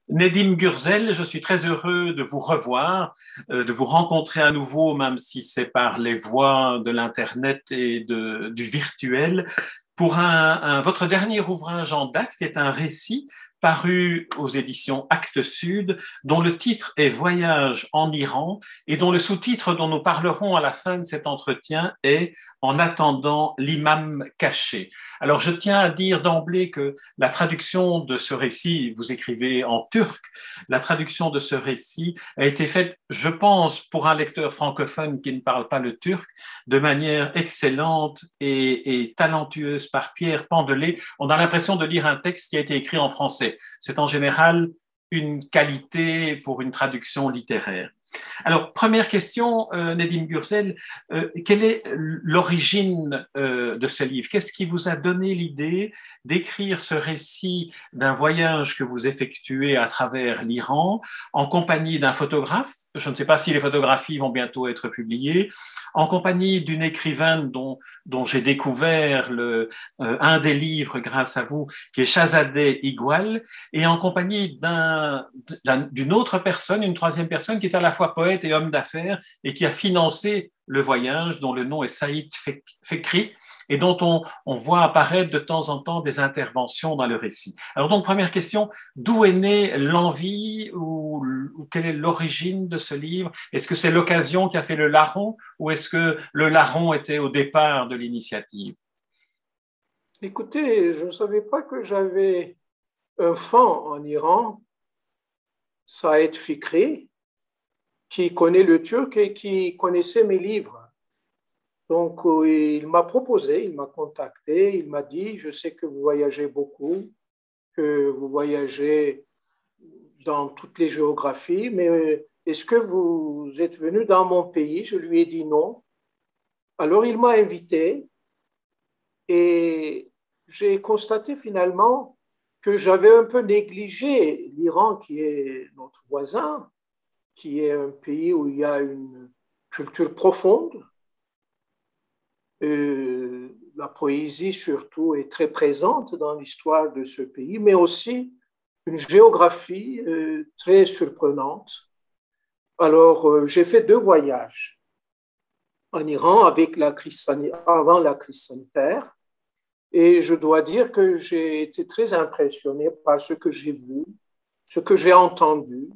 Nedim Gürsel, je suis très heureux de vous revoir, de vous rencontrer à nouveau, même si c'est par les voies de l'Internet et du virtuel, pour votre dernier ouvrage en date, qui est un récit paru aux éditions Actes Sud, dont le titre est Voyage en Iran et dont le sous-titre dont nous parlerons à la fin de cet entretien est En attendant l'imam caché. Alors, je tiens à dire d'emblée que la traduction de ce récit, vous écrivez en turc, la traduction de ce récit a été faite, je pense, pour un lecteur francophone qui ne parle pas le turc, de manière excellente et talentueuse par Pierre Pandelet. On a l'impression de lire un texte qui a été écrit en français. C'est en général une qualité pour une traduction littéraire. Alors, première question, Nedim Gürsel, quelle est l'origine de ce livre? Qu'est-ce qui vous a donné l'idée d'écrire ce récit d'un voyage que vous effectuez à travers l'Iran en compagnie d'un photographe? Je ne sais pas si les photographies vont bientôt être publiées, en compagnie d'une écrivaine dont j'ai découvert un des livres grâce à vous, qui est Shahzadeh Iqbal, et en compagnie d'une autre personne, une troisième personne, qui est à la fois poète et homme d'affaires, et qui a financé le voyage, dont le nom est Saïd Fekri, et dont on voit apparaître de temps en temps des interventions dans le récit. Alors donc, première question, d'où est née l'envie ou quelle est l'origine de ce livre? Est-ce que c'est l'occasion qui a fait le larron ou est-ce que le larron était au départ de l'initiative? Écoutez, je ne savais pas que j'avais un fan en Iran, Saïd Fikri, qui connaît le turc et qui connaissait mes livres. Donc, il m'a proposé, il m'a contacté, il m'a dit, je sais que vous voyagez beaucoup, que vous voyagez dans toutes les géographies, mais est-ce que vous êtes venu dans mon pays? Je lui ai dit non. Alors, il m'a invité et j'ai constaté finalement que j'avais un peu négligé l'Iran, qui est notre voisin, qui est un pays où il y a une culture profonde. La poésie surtout est très présente dans l'histoire de ce pays, mais aussi une géographie très surprenante. Alors, j'ai fait 2 voyages en Iran avec avant la crise sanitaire, et je dois dire que j'ai été très impressionné par ce que j'ai vu, ce que j'ai entendu,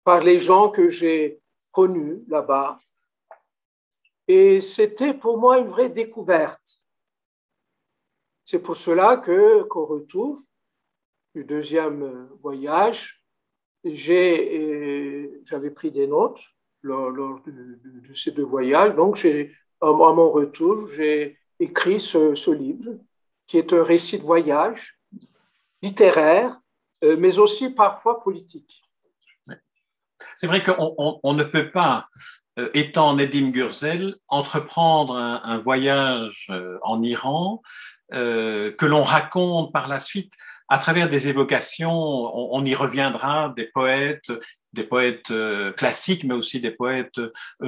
par les gens que j'ai connus là-bas. Et c'était pour moi une vraie découverte. C'est pour cela qu'au retour du 2e voyage, j'avais pris des notes lors de ces 2 voyages. Donc, à mon retour, j'ai écrit ce livre, qui est un récit de voyage littéraire, mais aussi parfois politique. C'est vrai qu'on ne peut pas, étant Nedim Gürsel, entreprendre un voyage en Iran que l'on raconte par la suite à travers des évocations, on y reviendra, des poètes classiques, mais aussi des poètes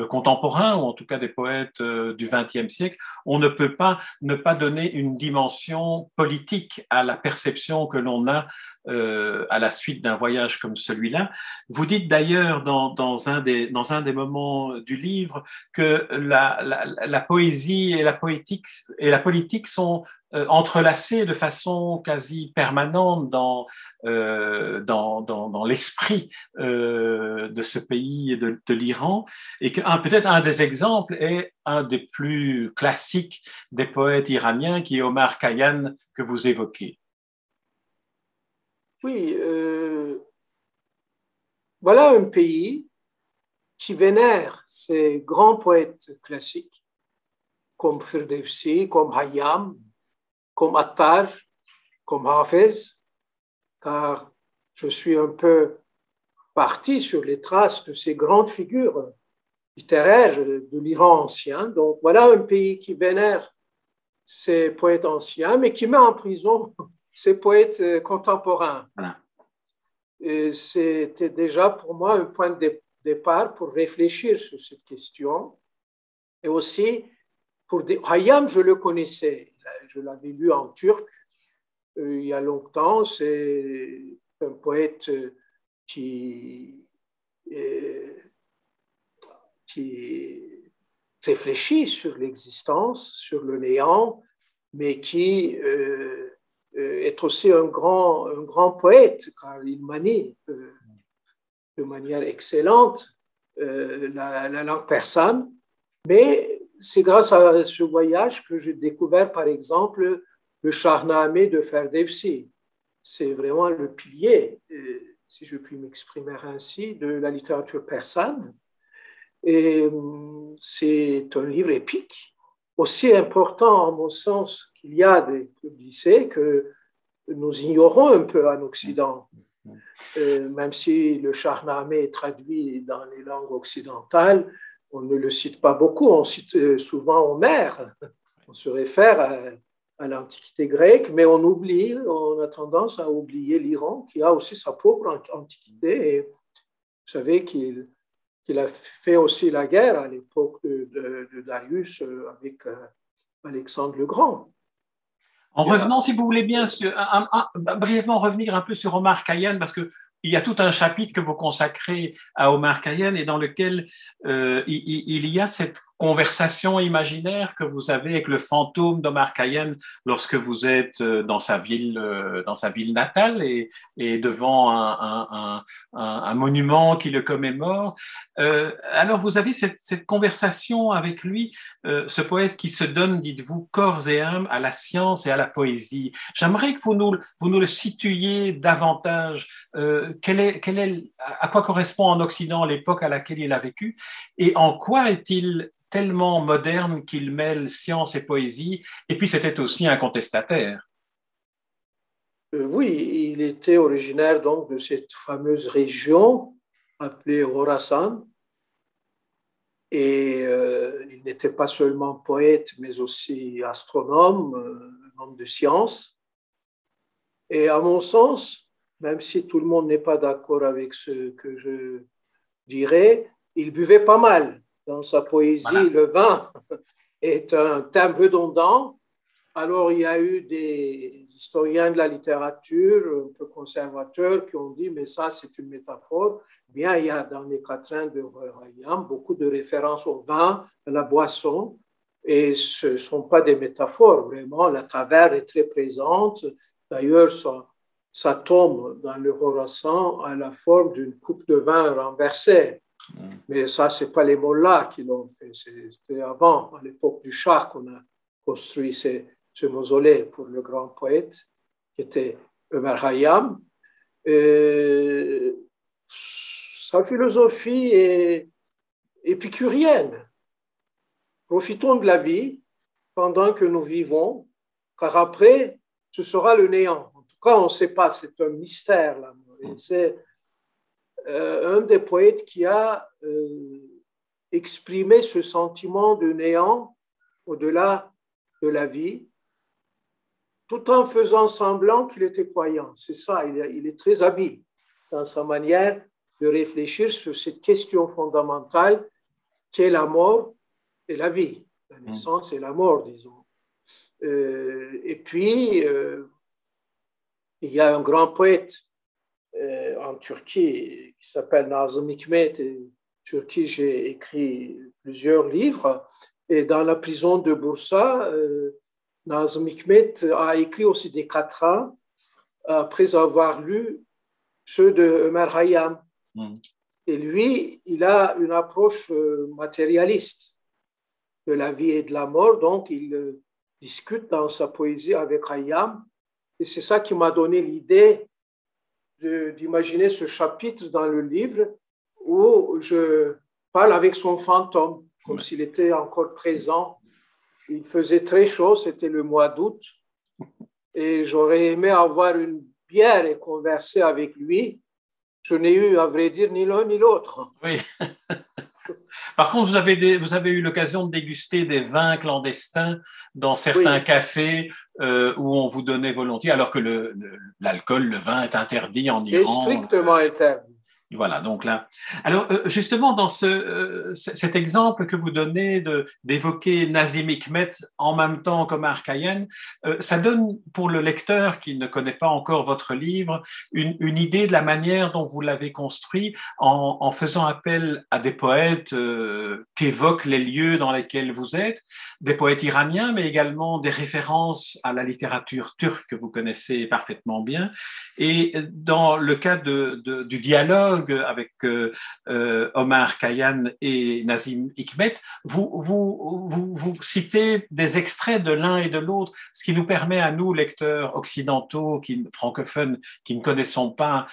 contemporains, ou en tout cas des poètes du XXe siècle. On ne peut pas ne pas donner une dimension politique à la perception que l'on a à la suite d'un voyage comme celui-là. Vous dites d'ailleurs dans un des moments du livre que la poésie et la politique sont entrelacés de façon quasi permanente dans l'esprit de ce pays et de l'Iran, et que peut-être un des exemples est un des plus classiques des poètes iraniens, qui est Omar Khayyam, que vous évoquez. Oui, voilà un pays qui vénère ces grands poètes classiques comme Firdevsi, comme Khayyam, comme Attar, comme Hafez, car je suis un peu parti sur les traces de ces grandes figures littéraires de l'Iran ancien. Donc voilà un pays qui vénère ces poètes anciens, mais qui met en prison ces poètes contemporains. Voilà. Et c'était déjà pour moi un point de départ pour réfléchir sur cette question. Et aussi, pour Khayyam, je le connaissais, je l'avais lu en turc il y a longtemps. C'est un poète qui, qui réfléchit sur l'existence, sur le néant, mais qui est aussi un grand poète, car il manie de manière excellente la langue persane. Mais c'est grâce à ce voyage que j'ai découvert, par exemple, le Shahnameh de Ferdowsi. C'est vraiment le pilier, si je puis m'exprimer ainsi, de la littérature persane. Et c'est un livre épique, aussi important en mon sens qu'il y a des lycées que nous ignorons un peu en Occident. Même si le Shahnameh est traduit dans les langues occidentales, on ne le cite pas beaucoup, on cite souvent Homère, on se réfère à l'Antiquité grecque, mais on a tendance à oublier l'Iran qui a aussi sa propre antiquité. Et vous savez qu'il a fait aussi la guerre à l'époque de Darius avec Alexandre le Grand. En revenant, si vous voulez bien, brièvement revenir un peu sur Omar Khayyam, parce que il y a tout un chapitre que vous consacrez à Omar Khayyam et dans lequel il y a cette conversation imaginaire que vous avez avec le fantôme d'Omar Khayyam lorsque vous êtes dans sa ville natale et devant un monument qui le commémore. Alors vous avez cette conversation avec lui, ce poète qui se donne, dites-vous, corps et âme à la science et à la poésie. J'aimerais que vous nous le situiez davantage. À quoi correspond en Occident l'époque à laquelle il a vécu et en quoi est-il tellement moderne qu'il mêle science et poésie, et puis c'était aussi un contestataire. Oui, il était originaire donc de cette fameuse région appelée Khorasan, et il n'était pas seulement poète, mais aussi astronome, homme de science. Et à mon sens, même si tout le monde n'est pas d'accord avec ce que je dirais, il buvait pas mal. Dans sa poésie, voilà. Le vin est un thème redondant. Alors, il y a eu des historiens de la littérature un peu conservateurs qui ont dit, mais ça, c'est une métaphore. Bien, il y a dans les quatrains de Khayyam beaucoup de références au vin, à la boisson, et ce ne sont pas des métaphores, vraiment. La taverne est très présente. D'ailleurs, ça tombe dans le Khorasan à la forme d'une coupe de vin renversée. Mais ça, ce n'est pas les mollahs qui l'ont fait. C'était avant, à l'époque du Shah, qu'on a construit ce mausolée pour le grand poète, qui était Omar Khayyam. Sa philosophie est épicurienne. Profitons de la vie pendant que nous vivons, car après, ce sera le néant. En tout cas, on ne sait pas, c'est un mystère, l'amour. Et c'est un des poètes qui a exprimé ce sentiment de néant au-delà de la vie, tout en faisant semblant qu'il était croyant. C'est ça, il est très habile dans sa manière de réfléchir sur cette question fondamentale qu'est la mort et la vie, la naissance et la mort, disons. Et puis, il y a un grand poète en Turquie qui s'appelle Nazım Hikmet. En Turquie, j'ai écrit plusieurs livres. Et dans la prison de Bursa, Nazım Hikmet a écrit aussi des quatrains après avoir lu ceux de Omar Khayyam. Et lui, il a une approche matérialiste de la vie et de la mort, donc il discute dans sa poésie avec Khayyam. Et c'est ça qui m'a donné l'idée d'imaginer ce chapitre dans le livre où je parle avec son fantôme, comme s'il était encore présent. Il faisait très chaud, c'était le mois d'août, et j'aurais aimé avoir une bière et converser avec lui. Je n'ai eu, à vrai dire, ni l'un ni l'autre. Oui. Par contre, vous avez eu l'occasion de déguster des vins clandestins dans certains cafés où on vous donnait volontiers, alors que l'alcool, le vin est interdit en Iran. Est strictement interdit. Voilà, donc là. Alors, justement, dans cet exemple que vous donnez d'évoquer Nazim Hikmet en même temps qu'Omar Khayyam, ça donne pour le lecteur qui ne connaît pas encore votre livre une idée de la manière dont vous l'avez construit en faisant appel à des poètes qu'évoquent les lieux dans lesquels vous êtes, des poètes iraniens, mais également des références à la littérature turque que vous connaissez parfaitement bien. Et dans le cas du dialogue avec Omar Khayyam et Nazim Hikmet, vous citez des extraits de l'un et de l'autre, ce qui nous permet à nous, lecteurs occidentaux, francophones, qui ne connaissons pas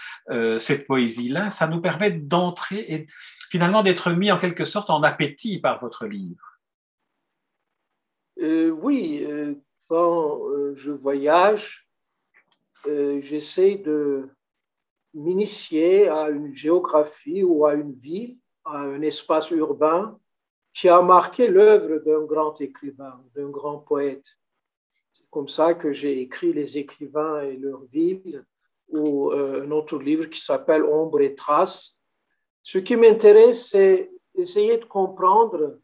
cette poésie-là, ça nous permet d'entrer et finalement d'être mis en quelque sorte en appétit par votre livre. Oui, quand je voyage, j'essaie de m'initier à une géographie ou à une ville, à un espace urbain qui a marqué l'œuvre d'un grand écrivain, d'un grand poète. C'est comme ça que j'ai écrit Les écrivains et leurs villes, ou un autre livre qui s'appelle Ombre et traces. Ce qui m'intéresse, c'est essayer de comprendre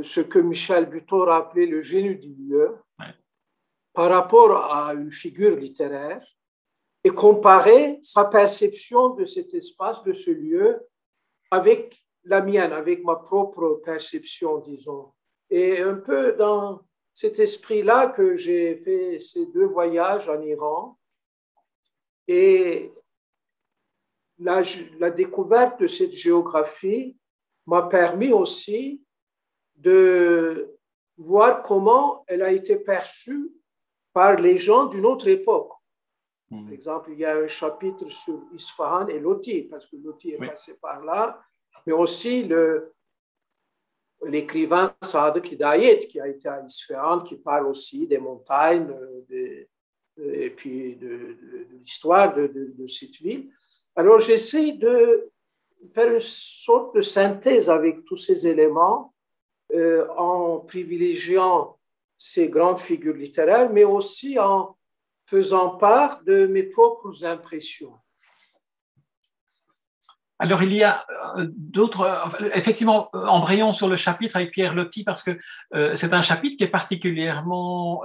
ce que Michel Butor a appelé le génie du lieu par rapport à une figure littéraire et comparer sa perception de cet espace, de ce lieu, avec la mienne, avec ma propre perception, disons. Et un peu dans cet esprit-là que j'ai fait ces 2 voyages en Iran. Et la découverte de cette géographie m'a permis aussi de voir comment elle a été perçue par les gens d'une autre époque. Par exemple, il y a un chapitre sur Isfahan et Loti, parce que Loti est passé par là, mais aussi l'écrivain Saad Hidayet, qui a été à Isfahan, qui parle aussi des montagnes et puis de l'histoire de cette ville. Alors, j'essaie de faire une sorte de synthèse avec tous ces éléments en privilégiant ces grandes figures littéraires, mais aussi en faisant part de mes propres impressions. Alors, il y a d'autres, effectivement, embrayons sur le chapitre avec Pierre Loti, parce que c'est un chapitre qui est particulièrement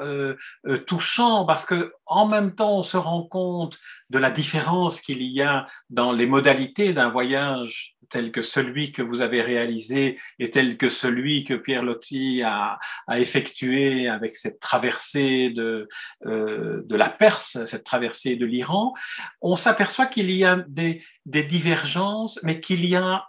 touchant, parce que en même temps, on se rend compte de la différence qu'il y a dans les modalités d'un voyage tel que celui que vous avez réalisé et tel que celui que Pierre Loti a effectué avec cette traversée de la Perse, cette traversée de l'Iran. On s'aperçoit qu'il y a des divergences, mais qu'il y a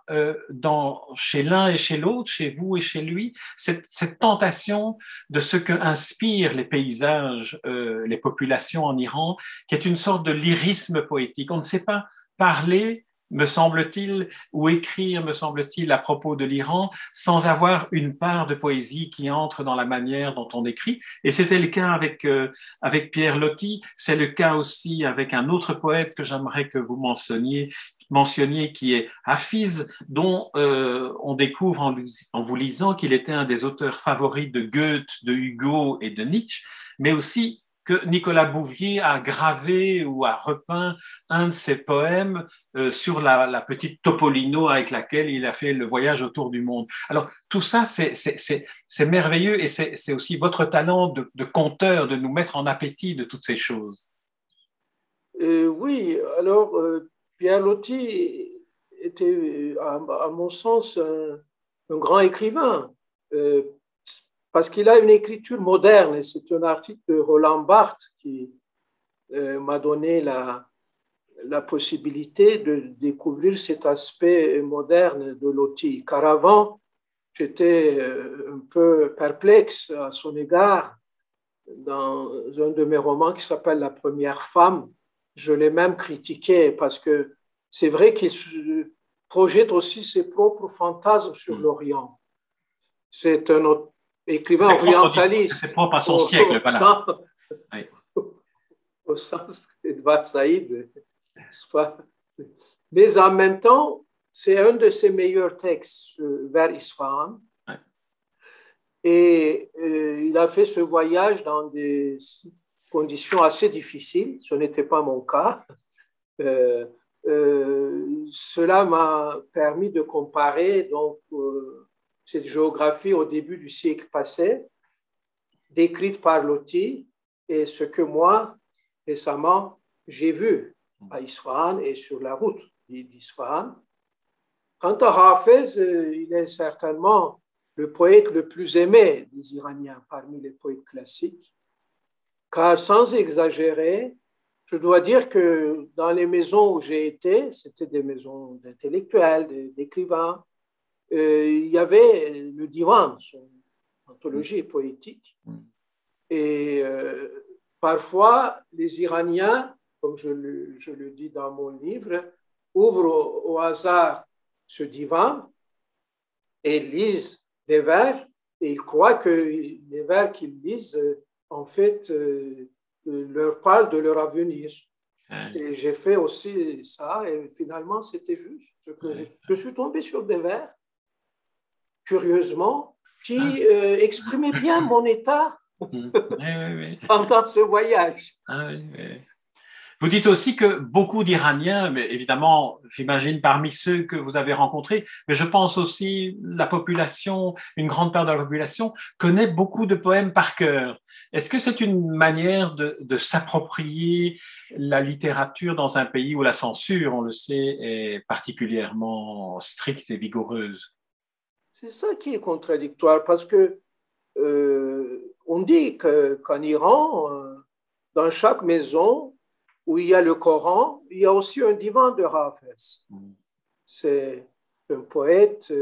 chez l'un et chez l'autre, chez vous et chez lui, cette tentation de ce que inspirent les paysages, les populations en Iran, qui est une sorte de lyrisme poétique. On ne sait pas parler, me semble-t-il, ou écrire, me semble-t-il, à propos de l'Iran, sans avoir une part de poésie qui entre dans la manière dont on écrit. Et c'était le cas avec Pierre Loti, c'est le cas aussi avec un autre poète que j'aimerais que vous mentionniez, qui est Hafiz, dont on découvre en vous lisant qu'il était un des auteurs favoris de Goethe, de Hugo et de Nietzsche, mais aussi que Nicolas Bouvier a gravé ou a repeint un de ses poèmes sur la petite Topolino avec laquelle il a fait le voyage autour du monde. Alors, tout ça, c'est merveilleux et c'est aussi votre talent de conteur, de nous mettre en appétit de toutes ces choses. Oui, alors, Pierre Loti était, à mon sens, un grand écrivain. Parce qu'il a une écriture moderne, et c'est un article de Roland Barthes qui m'a donné la possibilité de découvrir cet aspect moderne de Loti. Car avant, j'étais un peu perplexe à son égard. Dans un de mes romans qui s'appelle La première femme, je l'ai même critiqué parce que c'est vrai qu'il projette aussi ses propres fantasmes sur l'Orient. C'est un autre écrivain orientaliste. C'est propre à son siècle, voilà. Au sens d'Edward Saïd. Mais en même temps, c'est un de ses meilleurs textes vers Isfahan. Ouais. Et il a fait ce voyage dans des conditions assez difficiles. Ce n'était pas mon cas. cela m'a permis de comparer donc, cette géographie au début du siècle passé, décrite par Loti, et ce que moi, récemment, j'ai vu à Isfahan et sur la route d'Isfahan. Quant à Hafez, il est certainement le poète le plus aimé des Iraniens parmi les poètes classiques, car sans exagérer, je dois dire que dans les maisons où j'ai été, c'était des maisons d'intellectuels, d'écrivains, il y avait le divan, son anthologie poétique. Et parfois, les Iraniens, comme je le dis dans mon livre, ouvrent au hasard ce divan et lisent des vers, et ils croient que les vers qu'ils lisent, en fait, leur parlent de leur avenir. Et j'ai fait aussi ça, et finalement, c'était juste. Je suis tombé sur des vers, curieusement, qui exprimaient bien mon état pendant ce voyage. Vous dites aussi que beaucoup d'Iraniens, mais évidemment, j'imagine parmi ceux que vous avez rencontrés, mais je pense aussi la population, une grande part de la population, connaît beaucoup de poèmes par cœur. Est-ce que c'est une manière de s'approprier la littérature dans un pays où la censure, on le sait, est particulièrement stricte et vigoureuse? C'est ça qui est contradictoire, parce que on dit qu'en Iran, dans chaque maison où il y a le Coran, il y a aussi un divan de Hafez. C'est un poète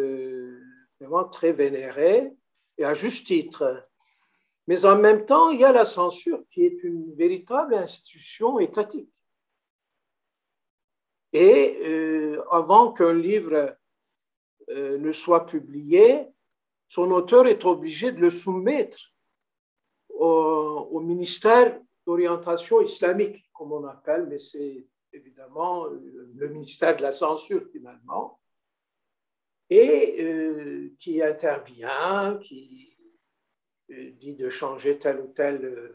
vraiment très vénéré et à juste titre. Mais en même temps, il y a la censure qui est une véritable institution étatique. Et avant qu'un livre ne soit publié, son auteur est obligé de le soumettre au ministère d'orientation islamique, comme on appelle, mais c'est évidemment le ministère de la censure finalement, et qui intervient, qui dit de changer tel ou tel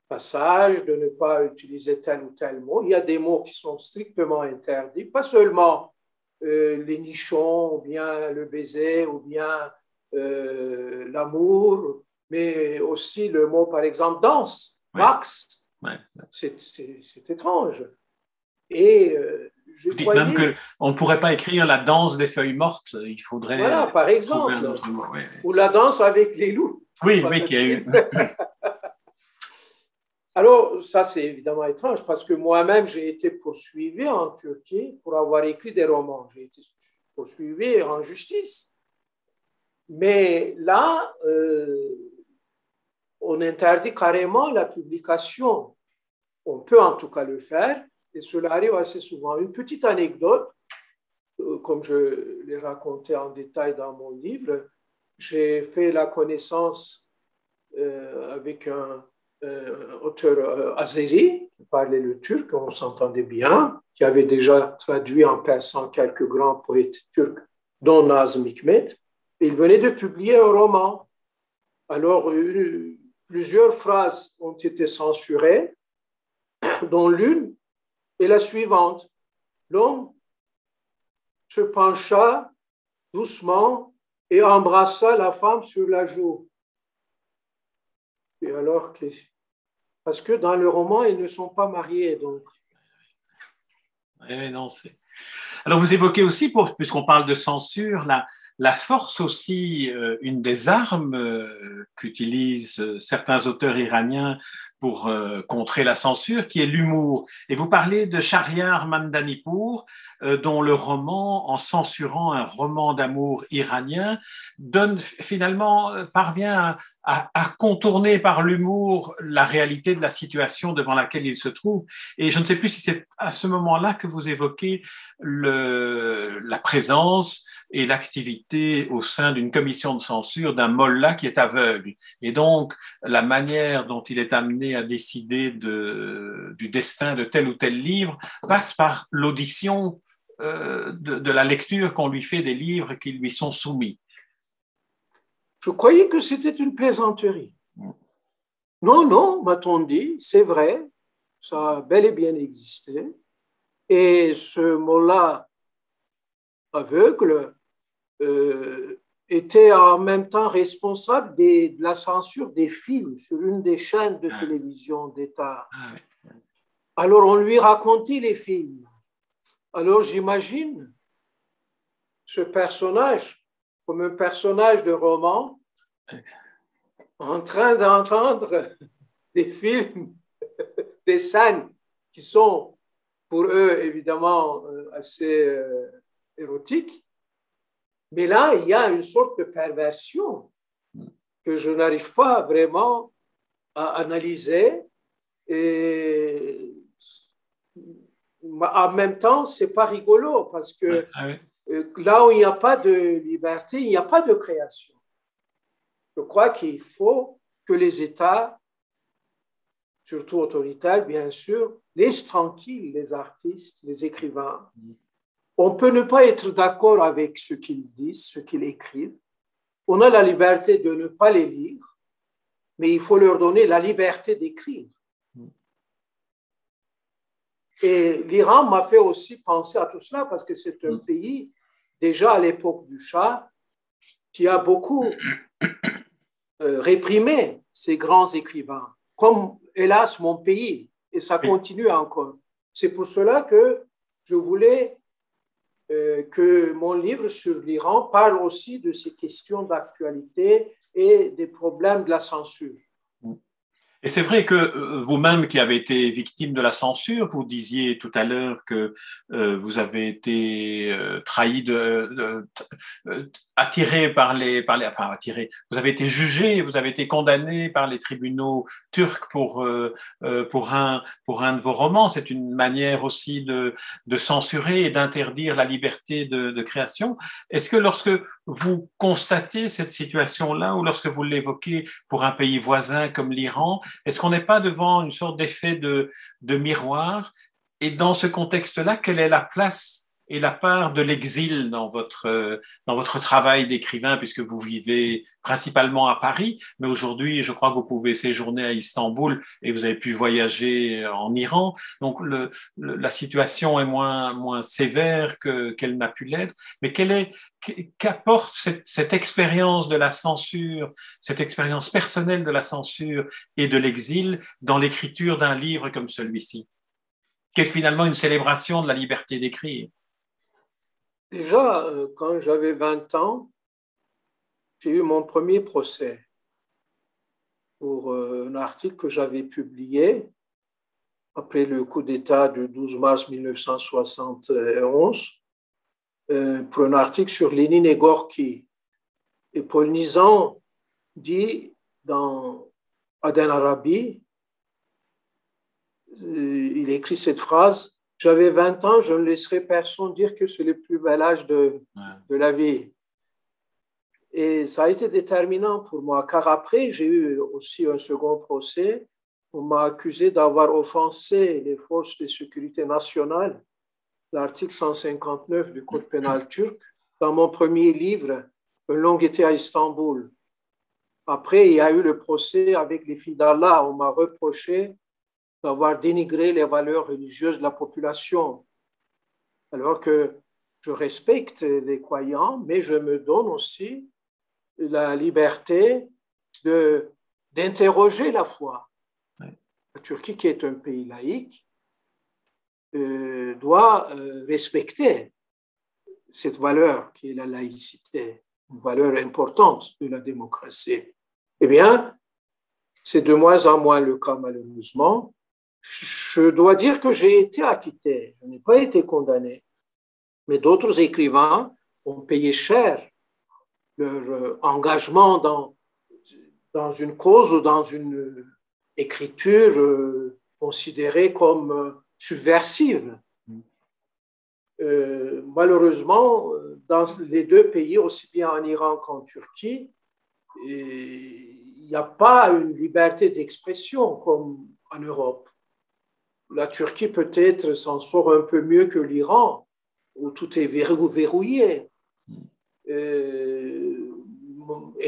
passage, de ne pas utiliser tel ou tel mot. Il y a des mots qui sont strictement interdits, pas seulement les nichons, ou bien le baiser, ou bien l'amour, mais aussi le mot, par exemple, danse, max. C'est étrange. Et vous dites même qu'on ne pourrait pas écrire la danse des feuilles mortes, il faudrait voilà, par exemple, trouver un autre mot. Ou la danse avec les loups. Oui, oui, qu'il y a eu. Alors, ça, c'est évidemment étrange parce que moi-même, j'ai été poursuivi en Turquie pour avoir écrit des romans. J'ai été poursuivi en justice. Mais là, on interdit carrément la publication. On peut en tout cas le faire, et cela arrive assez souvent. Une petite anecdote, comme je l'ai raconté en détail dans mon livre, j'ai fait la connaissance avec un auteur azéri qui parlait le turc, on s'entendait bien, qui avait déjà traduit en persan quelques grands poètes turcs, dont Nazım Hikmet. Et il venait de publier un roman. Alors, plusieurs phrases ont été censurées, dont l'une est la suivante. L'homme se pencha doucement et embrassa la femme sur la joue. Et alors, parce que dans le roman, ils ne sont pas mariés, donc. Non, alors, vous évoquez aussi, puisqu'on parle de censure, la force aussi, une des armes qu'utilisent certains auteurs iraniens pour contrer la censure, qui est l'humour. Et vous parlez de Shahriar Mandanipur, dont le roman, en censurant un roman d'amour iranien, parvient à contourner par l'humour la réalité de la situation devant laquelle il se trouve. Et je ne sais plus si c'est à ce moment-là que vous évoquez la présence et l'activité au sein d'une commission de censure d'un mollah qui est aveugle. Et donc, la manière dont il est amené à décider du destin de tel ou tel livre passe par l'audition de la lecture qu'on lui fait des livres qui lui sont soumis. Je croyais que c'était une plaisanterie. Non, non, m'a-t-on dit, c'est vrai, ça a bel et bien existé. Et ce mot-là aveugle était en même temps responsable de la censure des films sur une des chaînes de télévision d'État. Alors, on lui racontait les films. Alors, j'imagine ce personnage comme un personnage de roman en train d'entendre des films, des scènes qui sont pour eux évidemment assez érotiques. Mais là, il y a une sorte de perversion que je n'arrive pas vraiment à analyser. Et en même temps, ce n'est pas rigolo parce que là où il n'y a pas de liberté, il n'y a pas de création. Je crois qu'il faut que les États, surtout autoritaires, bien sûr, laissent tranquilles les artistes, les écrivains. On peut ne pas être d'accord avec ce qu'ils disent, ce qu'ils écrivent. On a la liberté de ne pas les lire, mais il faut leur donner la liberté d'écrire. Et l'Iran m'a fait aussi penser à tout cela parce que c'est un pays, déjà à l'époque du Shah, qui a beaucoup réprimé ces grands écrivains, comme hélas mon pays, et ça continue encore. C'est pour cela que je voulais que mon livre sur l'Iran parle aussi de ces questions d'actualité et des problèmes de la censure. Et c'est vrai que vous-même qui avez été victime de la censure, vous disiez tout à l'heure que vous avez été trahi, attiré enfin attiré, vous avez été jugé, vous avez été condamné par les tribunaux turcs pour un de vos romans. C'est une manière aussi de censurer et d'interdire la liberté de création. Est-ce que lorsque vous constatez cette situation-là ou lorsque vous l'évoquez pour un pays voisin comme l'Iran, est-ce qu'on n'est pas devant une sorte d'effet de miroir? Et dans ce contexte-là, quelle est la place et la part de l'exil dans votre travail d'écrivain, puisque vous vivez principalement à Paris, mais aujourd'hui, je crois que vous pouvez séjourner à Istanbul et vous avez pu voyager en Iran. Donc, la situation est moins sévère qu'elle n'a pu l'être. Mais qu'apporte cette expérience de la censure, cette expérience personnelle de la censure et de l'exil dans l'écriture d'un livre comme celui-ci, qui est finalement une célébration de la liberté d'écrire? Déjà, quand j'avais 20 ans, j'ai eu mon premier procès pour un article que j'avais publié après le coup d'État du 12 mars 1971, pour un article sur Lénine et Gorky. Et Paul Nizan dit dans Aden Arabi, il écrit cette phrase: j'avais 20 ans, je ne laisserai personne dire que c'est le plus bel âge de la vie. Et ça a été déterminant pour moi, car après, j'ai eu aussi un second procès. On m'a accusé d'avoir offensé les forces de sécurité nationale, l'article 159 du Code pénal turc, dans mon premier livre, Un long été à Istanbul. Après, il y a eu le procès avec les filles d'Allah. On m'a reproché d'avoir dénigré les valeurs religieuses de la population, alors que je respecte les croyants, mais je me donne aussi la liberté d'interroger la foi. La Turquie, qui est un pays laïque, doit respecter cette valeur qui est la laïcité, une valeur importante de la démocratie. Eh bien, c'est de moins en moins le cas, malheureusement. Je dois dire que j'ai été acquitté, je n'ai pas été condamné, mais d'autres écrivains ont payé cher leur engagement dans une cause ou dans une écriture considérée comme subversive. Malheureusement, dans les deux pays, aussi bien en Iran qu'en Turquie, il n'y a pas une liberté d'expression comme en Europe. La Turquie peut-être s'en sort un peu mieux que l'Iran, où tout est verrouillé. Et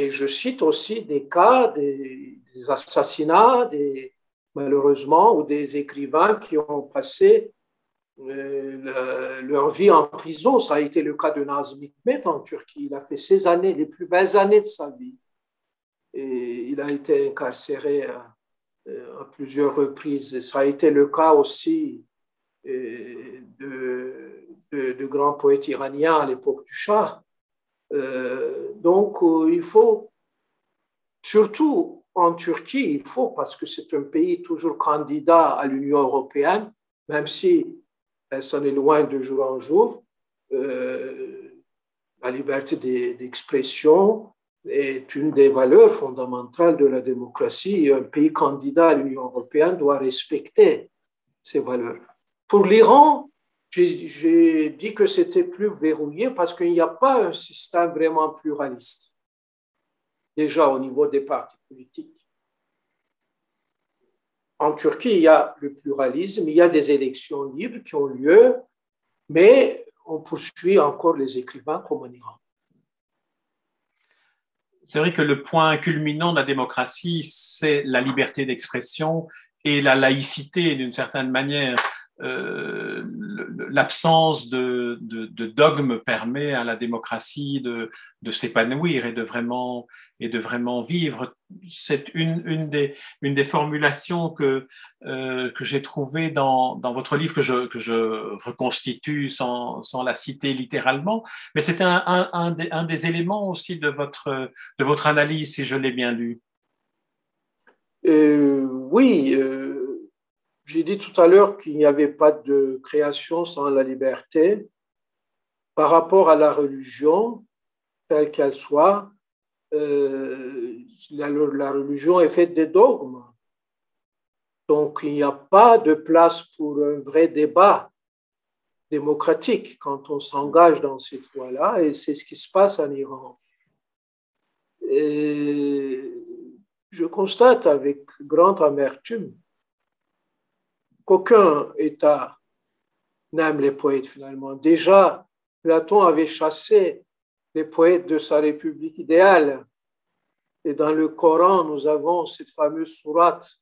je cite aussi des cas, des assassinats, malheureusement, ou des écrivains qui ont passé leur vie en prison. Ça a été le cas de Nazım Hikmet en Turquie. Il a fait ses années, les plus belles années de sa vie. Et il a été incarcéré à plusieurs reprises. Et ça a été le cas aussi de grands poètes iraniens à l'époque du Shah. Donc, il faut, surtout en Turquie, il faut, parce que c'est un pays toujours candidat à l'Union européenne, même si elle s'en est loin de jour en jour, la liberté d'expression est une des valeurs fondamentales de la démocratie. Un pays candidat à l'Union européenne doit respecter ces valeurs. Pour l'Iran, j'ai dit que c'était plus verrouillé parce qu'il n'y a pas un système vraiment pluraliste, déjà au niveau des partis politiques. En Turquie, il y a le pluralisme, il y a des élections libres qui ont lieu, mais on poursuit encore les écrivains comme en Iran. C'est vrai que le point culminant de la démocratie, c'est la liberté d'expression et la laïcité d'une certaine manière. L'absence de dogme permet à la démocratie de s'épanouir et de vraiment vivre. C'est une des formulations que j'ai trouvées dans votre livre, que je reconstitue sans la citer littéralement, mais c'est un des éléments aussi de votre analyse, si je l'ai bien lu. Oui, j'ai dit tout à l'heure qu'il n'y avait pas de création sans la liberté. Par rapport à la religion, telle qu'elle soit, la religion est faite de dogmes. Donc, il n'y a pas de place pour un vrai débat démocratique quand on s'engage dans cette voie-là, et c'est ce qui se passe en Iran. Et je constate avec grande amertume qu'aucun État n'aime les poètes finalement. Déjà, Platon avait chassé les poètes de sa République idéale. Et dans le Coran, nous avons cette fameuse sourate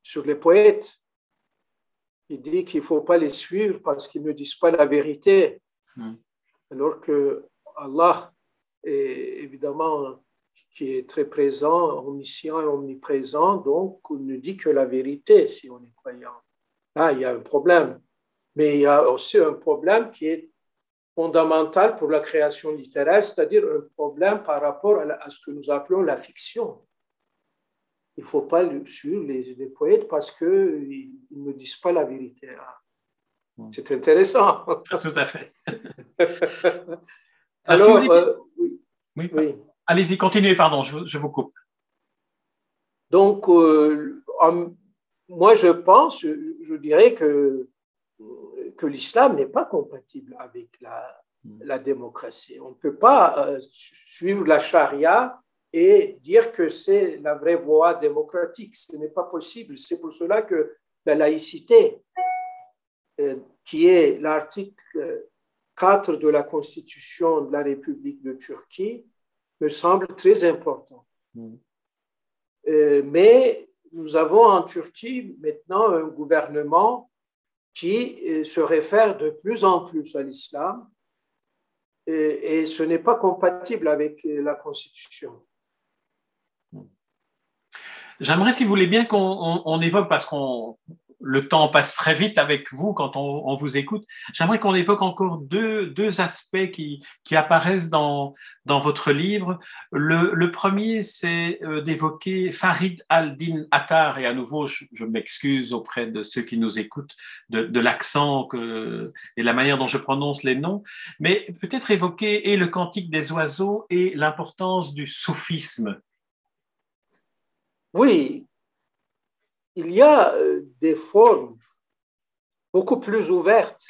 sur les poètes qui dit qu'il ne faut pas les suivre parce qu'ils ne disent pas la vérité. Alors que Allah est évidemment qui est très présent, omniscient et omniprésent, donc on ne dit que la vérité si on est croyant. Là, il y a un problème. Mais il y a aussi un problème qui est fondamental pour la création littéraire, c'est-à-dire un problème par rapport à ce que nous appelons la fiction. Il ne faut pas suivre les poètes parce qu'ils ne disent pas la vérité. C'est intéressant. Tout à fait. Alors, oui. Allez-y, continuez, pardon, je vous coupe. Donc, moi, je pense, je dirais que l'islam n'est pas compatible avec la démocratie. On ne peut pas suivre la charia et dire que c'est la vraie voie démocratique. Ce n'est pas possible. C'est pour cela que la laïcité, qui est l'article 4 de la Constitution de la République de Turquie, me semble très important. Mais nous avons en Turquie maintenant un gouvernement qui se réfère de plus en plus à l'islam et ce n'est pas compatible avec la Constitution. J'aimerais, si vous voulez bien, qu'on évoque, parce que le temps passe très vite avec vous quand on vous écoute, j'aimerais qu'on évoque encore deux aspects qui apparaissent dans votre livre. Le premier, c'est d'évoquer Farid al-Din Attar, et à nouveau, je m'excuse auprès de ceux qui nous écoutent de l'accent et la manière dont je prononce les noms, mais peut-être évoquer et le Cantique des oiseaux et l'importance du soufisme. Oui, il y a des formes beaucoup plus ouvertes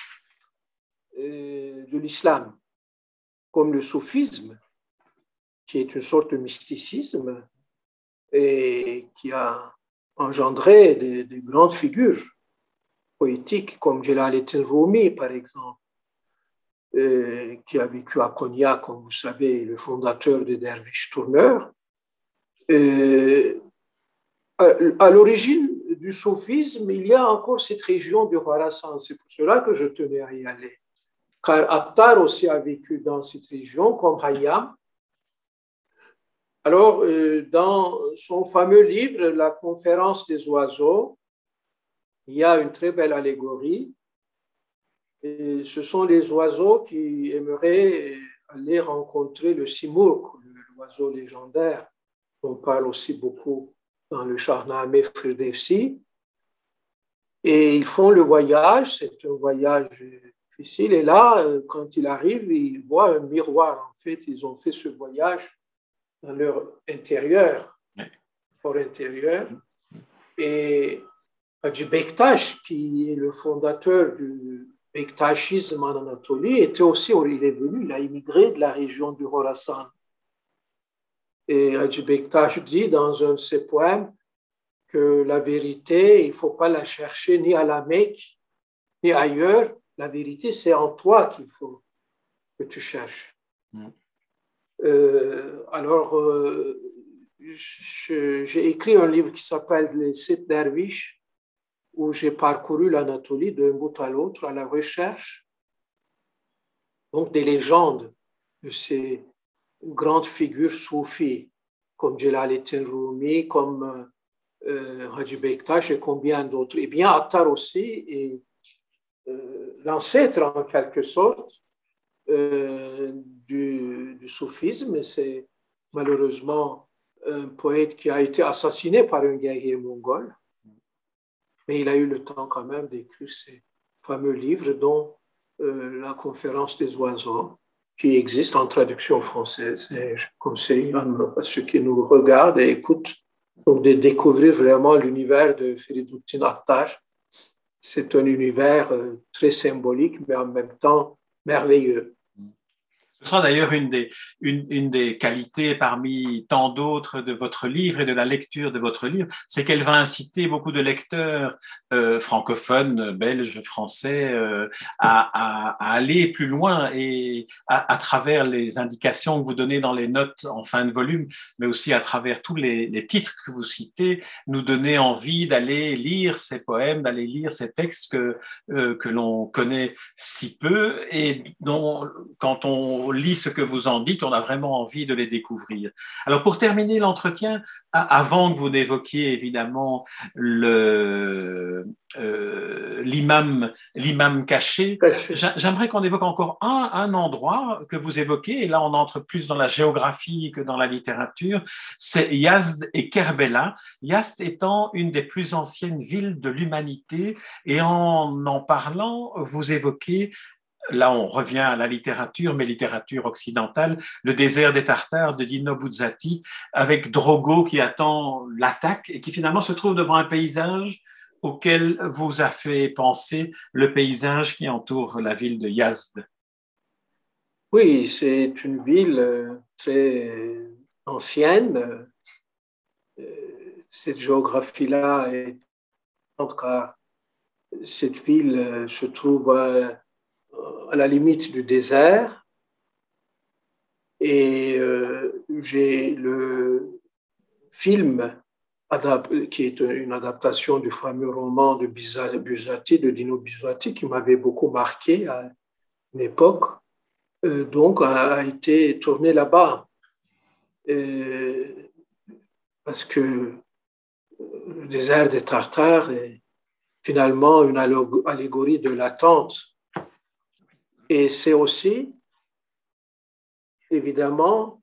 de l'islam, comme le soufisme, qui est une sorte de mysticisme et qui a engendré des grandes figures poétiques comme Jalaluddin Rumi, par exemple, qui a vécu à Konya, comme vous savez, le fondateur des Dervish Tourneurs. À l'origine du soufisme, il y a encore cette région du Khorasan. C'est pour cela que je tenais à y aller. Car Attar aussi a vécu dans cette région, comme Hayam. Alors, dans son fameux livre, La conférence des oiseaux, il y a une très belle allégorie. Et ce sont les oiseaux qui aimeraient aller rencontrer le Simurgh, l'oiseau légendaire. On parle aussi beaucoup dans le Shahnameh Firdevsi. Et ils font le voyage, c'est un voyage difficile. Et là, quand ils arrivent, ils voient un miroir. En fait, ils ont fait ce voyage dans leur intérieur, fort intérieur. Et Hacı Bektaş, qui est le fondateur du Bektaşisme en Anatolie, était aussi, il est venu, il a immigré de la région du Khorasan. Et Hacı Bektaş dit dans un de ses poèmes que la vérité, il ne faut pas la chercher ni à la Mecque, ni ailleurs. La vérité, c'est en toi qu'il faut que tu cherches. Alors, j'ai écrit un livre qui s'appelle Les 7 derviches, où j'ai parcouru l'Anatolie d'un bout à l'autre à la recherche donc des légendes de ces grandes figures soufis, comme Jalaluddin Rumi, comme Hacı Bektaş et combien d'autres. Et bien, Attar aussi est l'ancêtre, en quelque sorte, du soufisme. C'est malheureusement un poète qui a été assassiné par un guerrier mongol, mais il a eu le temps quand même d'écrire ces fameux livres, dont La conférence des oiseaux, qui existe en traduction française. Et je conseille à ceux qui nous regardent et écoutent donc de découvrir vraiment l'univers de Feriduddin Attar. C'est un univers très symbolique, mais en même temps merveilleux. Ce sera d'ailleurs une des qualités parmi tant d'autres de votre livre et de la lecture de votre livre, c'est qu'elle va inciter beaucoup de lecteurs francophones, belges, français, à aller plus loin et à travers les indications que vous donnez dans les notes en fin de volume, mais aussi à travers tous les titres que vous citez, nous donner envie d'aller lire ces poèmes, d'aller lire ces textes que l'on connaît si peu et dont, quand on lit ce que vous en dites, on a vraiment envie de les découvrir. Alors, pour terminer l'entretien, avant que vous n'évoquiez évidemment l'imam caché, j'aimerais qu'on évoque encore un endroit que vous évoquez, et là on entre plus dans la géographie que dans la littérature, c'est Yazd et Kerbela. Yazd étant une des plus anciennes villes de l'humanité, et en parlant, vous évoquez, là on revient à la littérature, mais littérature occidentale, le désert des Tartares de Dino Buzzati, avec Drogo qui attend l'attaque et qui finalement se trouve devant un paysage auquel vous a fait penser le paysage qui entoure la ville de Yazd. Oui, c'est une ville très ancienne. Cette géographie-là est car cette ville se trouve à la limite du désert et j'ai le film qui est une adaptation du fameux roman de Buzzati, de Dino Buzzati, qui m'avait beaucoup marqué à une époque, donc a été tourné là-bas. Parce que le désert des Tartares est finalement une allégorie de l'attente. Et c'est aussi, évidemment,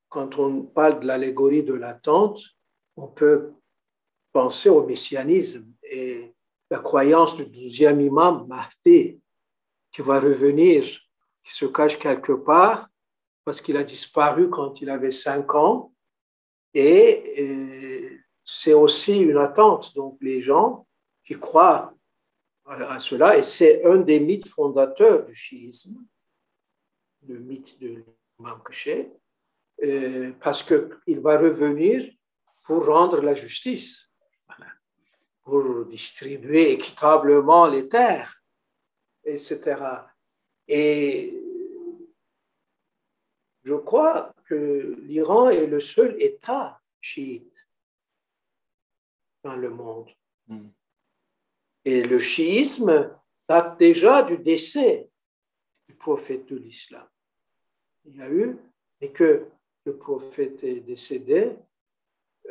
quand on parle de l'allégorie de l'attente, on peut penser au messianisme et la croyance du 12e imam Mahdi qui va revenir, qui se cache quelque part parce qu'il a disparu quand il avait 5 ans. Et c'est aussi une attente. Donc les gens qui croient à cela, et c'est un des mythes fondateurs du chiisme, le mythe de l'imam caché, parce qu'il va revenir pour rendre la justice, pour distribuer équitablement les terres, etc. Et je crois que l'Iran est le seul État chiite dans le monde. Mm. Et le chiisme date déjà du décès du prophète de l'islam. Il y a eu, et que le prophète est décédé,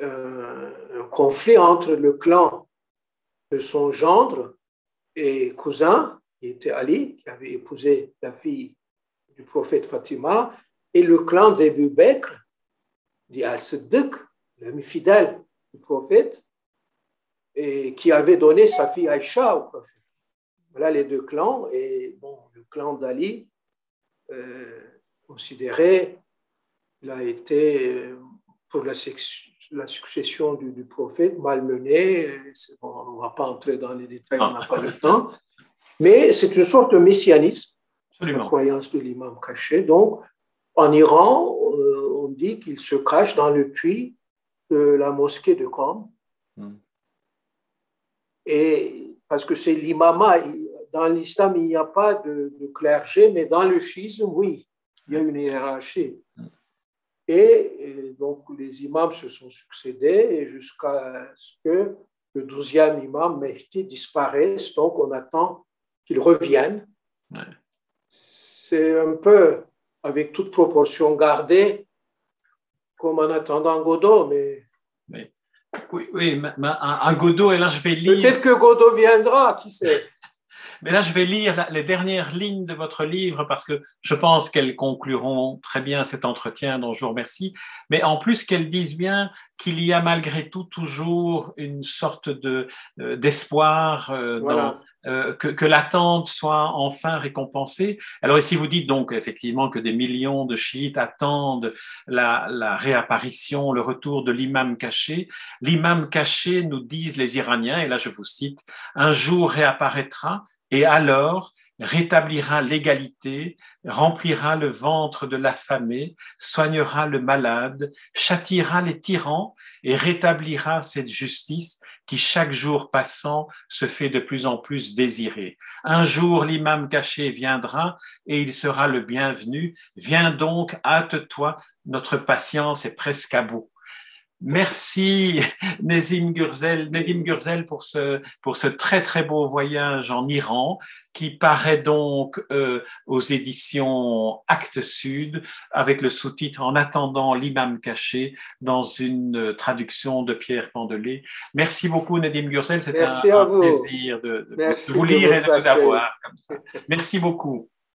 un conflit entre le clan de son gendre et cousin, qui était Ali, qui avait épousé la fille du prophète Fatima, et le clan d'Abu Bakr, dit Al-Siddiq, l'ami fidèle du prophète, et qui avait donné sa fille Aïcha au prophète. Voilà les deux clans. Et bon, le clan d'Ali, considéré, il a été, pour la succession du prophète, malmené. Bon, on ne va pas entrer dans les détails, on n'a pas le temps. Mais c'est une sorte de messianisme, la croyance de l'imam caché. Donc, en Iran, on dit qu'il se cache dans le puits de la mosquée de Qom. Et parce que c'est l'imama, dans l'islam, il n'y a pas de clergé, mais dans le schisme, oui, il y a une hiérarchie. Et donc, les imams se sont succédés jusqu'à ce que le 12e imam, Mehdi, disparaisse. Donc, on attend qu'il revienne. C'est un peu, avec toute proportion gardée, comme en attendant Godot, mais... Oui, un Godot, et là je vais lire... Peut-être que Godot viendra, qui sait. Mais là, je vais lire les dernières lignes de votre livre parce que je pense qu'elles concluront très bien cet entretien dont je vous remercie. Mais en plus qu'elles disent bien qu'il y a malgré tout toujours une sorte d'espoir Voilà. que l'attente soit enfin récompensée. Alors ici, vous dites donc effectivement que des millions de chiites attendent la réapparition, le retour de l'imam caché. L'imam caché, nous disent les Iraniens, et là je vous cite, un jour réapparaîtra et alors rétablira l'égalité, remplira le ventre de l'affamé, soignera le malade, châtiera les tyrans et rétablira cette justice qui, chaque jour passant, se fait de plus en plus désirer. Un jour, l'imam caché viendra et il sera le bienvenu. Viens donc, hâte-toi, notre patience est presque à bout. Merci Nedim Gursel pour ce très très beau voyage en Iran qui paraît donc aux éditions Actes Sud avec le sous-titre En attendant l'imam caché dans une traduction de Pierre Pandelet. Merci beaucoup Nedim Gursel, c'était un plaisir de vous lire et de vous avoir comme ça. Merci beaucoup.